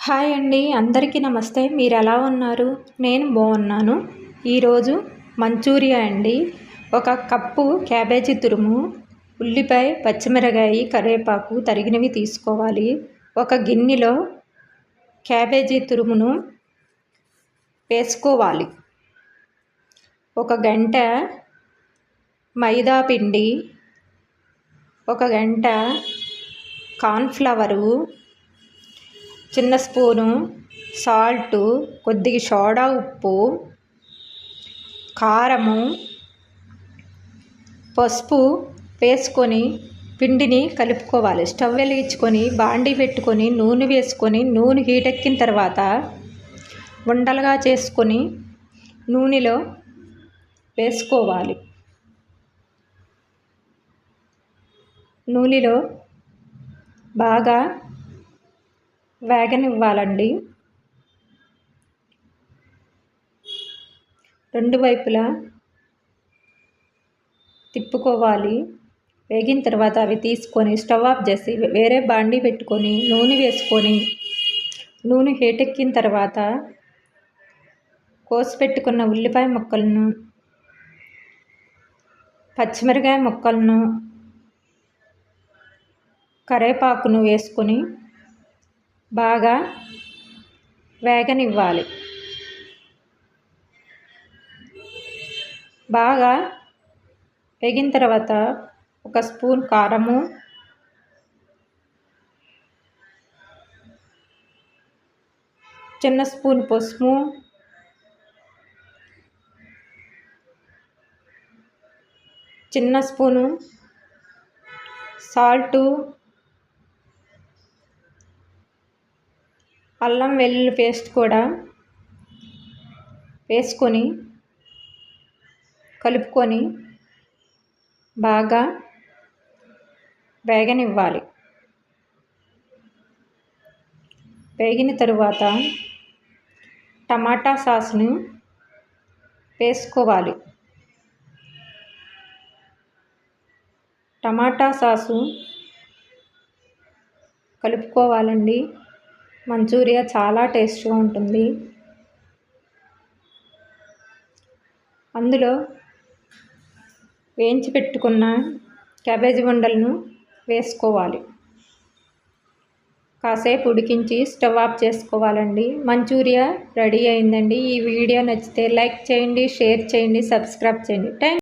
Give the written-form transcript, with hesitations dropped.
Hi అండి, అందరికీ నమస్తే. మీరు ఎలా ఉన్నారు? నేను బాగున్నాను. ఈరోజు మంచూరియా అండి. ఒక కప్పు క్యాబేజీ తురుము, ఉల్లిపాయ, పచ్చిమిరకాయ, కరివేపాకు తరిగినవి తీసుకోవాలి. ఒక గిన్నెలో క్యాబేజీ తురుమును వేసుకోవాలి. ఒక గంట మైదా పిండి, ఒక గంట కార్న్ఫ్లవరు, చిన్న స్పూను సాల్టు, కొద్దిగా సోడా ఉప్పు, కారము, పసుపు వేసుకొని పిండిని కలుపుకోవాలి. స్టవ్ వెలిగించుకొని బాండీ పెట్టుకొని నూనె వేసుకొని నూనె హీట్ ఎక్కిన తర్వాత ఉండలుగా చేసుకొని నూనెలో వేసుకోవాలి. నూనెలో బాగా వేగనివ్వాలండి. రెండు వైపులా తిప్పుకోవాలి. వేగిన తర్వాత అవి తీసుకొని స్టవ్ ఆఫ్ చేసి వేరే బాండీ పెట్టుకొని నూనె వేసుకొని నూనె హీట్ ఎక్కిన తర్వాత కోసి పెట్టుకున్న ఉల్లిపాయ ముక్కలను, పచ్చిమిరకాయ ముక్కలను, కరివేపాకును వేసుకొని బాగా వేగనివ్వాలి. బాగా వేగిన తర్వాత ఒక స్పూన్ కారము, చిన్న స్పూన్ పసుపు, చిన్న స్పూను సాల్టు, అల్లం వెల్లుల్లి పేస్ట్ కూడా వేసుకొని కలుపుకొని బాగా వేగనివ్వాలి. వేగిన తరువాత టమాటా సాస్ను వేసుకోవాలి. టమాటా సాసు కలుపుకోవాలండి. మంచూరియా చాలా టేస్ట్గా ఉంటుంది. అందులో వేయించి పెట్టుకున్న క్యాబేజీ ఉండలను వేసుకోవాలి. కాసేపు ఉడికించి స్టవ్ ఆఫ్ చేసుకోవాలండి. మంచూరియా రెడీ అయిందండి. ఈ వీడియో నచ్చితే లైక్ చేయండి, షేర్ చేయండి, సబ్స్క్రైబ్ చేయండి.